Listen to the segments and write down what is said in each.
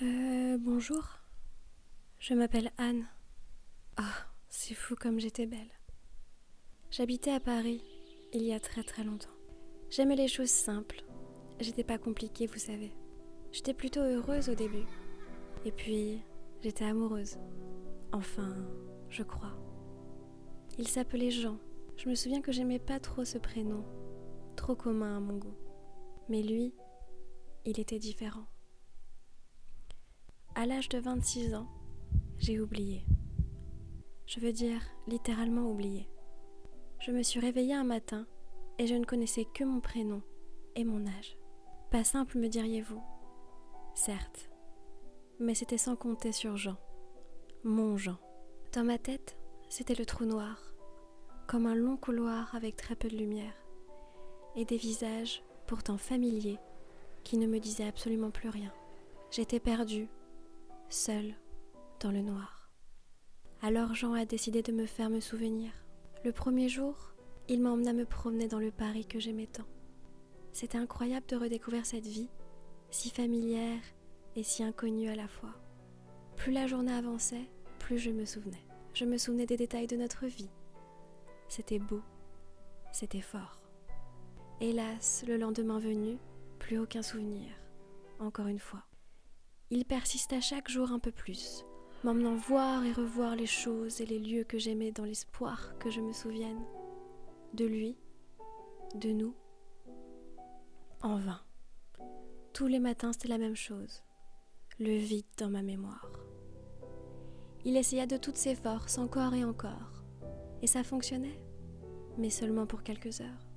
Bonjour, je m'appelle Anne. Ah, c'est fou comme j'étais belle. J'habitais à Paris, il y a très très longtemps. J'aimais les choses simples, j'étais pas compliquée, vous savez. J'étais plutôt heureuse au début. Et puis, j'étais amoureuse. Enfin, je crois. Il s'appelait Jean. Je me souviens que j'aimais pas trop ce prénom, trop commun à mon goût. Mais lui, il était différent. À l'âge de 26 ans, j'ai oublié. Je veux dire littéralement oublié. Je me suis réveillée un matin et je ne connaissais que mon prénom et mon âge. Pas simple, me diriez-vous. Certes, mais c'était sans compter sur Jean, mon Jean. Dans ma tête, c'était le trou noir, comme un long couloir avec très peu de lumière, et des visages pourtant familiers qui ne me disaient absolument plus rien. J'étais perdue, seule, dans le noir. Alors Jean a décidé de me faire me souvenir. Le premier jour, il m'emmena me promener dans le Paris que j'aimais tant. C'était incroyable de redécouvrir cette vie, si familière et si inconnue à la fois. Plus la journée avançait, plus je me souvenais. Je me souvenais des détails de notre vie. C'était beau, c'était fort. Hélas, le lendemain venu, plus aucun souvenir, encore une fois. Il persista chaque jour un peu plus, m'emmenant voir et revoir les choses et les lieux que j'aimais dans l'espoir que je me souvienne. De lui, de nous. En vain. Tous les matins, c'était la même chose. Le vide dans ma mémoire. Il essaya de toutes ses forces, encore et encore. Et ça fonctionnait, mais seulement pour quelques heures.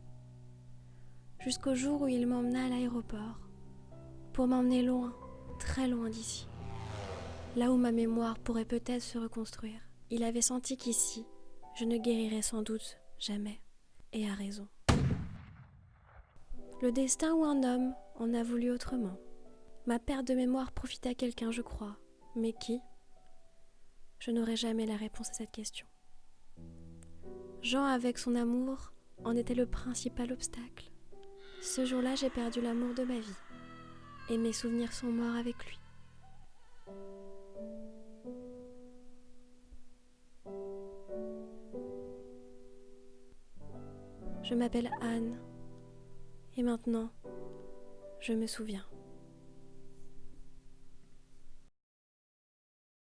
Jusqu'au jour où il m'emmena à l'aéroport, pour m'emmener loin, très loin d'ici. Là où ma mémoire pourrait peut-être se reconstruire. Il avait senti qu'ici, je ne guérirais sans doute jamais, et a raison. Le destin ou un homme en a voulu autrement. Ma perte de mémoire profitait à quelqu'un, je crois. Mais qui ? Je n'aurai jamais la réponse à cette question. Jean, avec son amour, en était le principal obstacle. Ce jour-là, j'ai perdu l'amour de ma vie. Et mes souvenirs sont morts avec lui. Je m'appelle Anne. Et maintenant, je me souviens.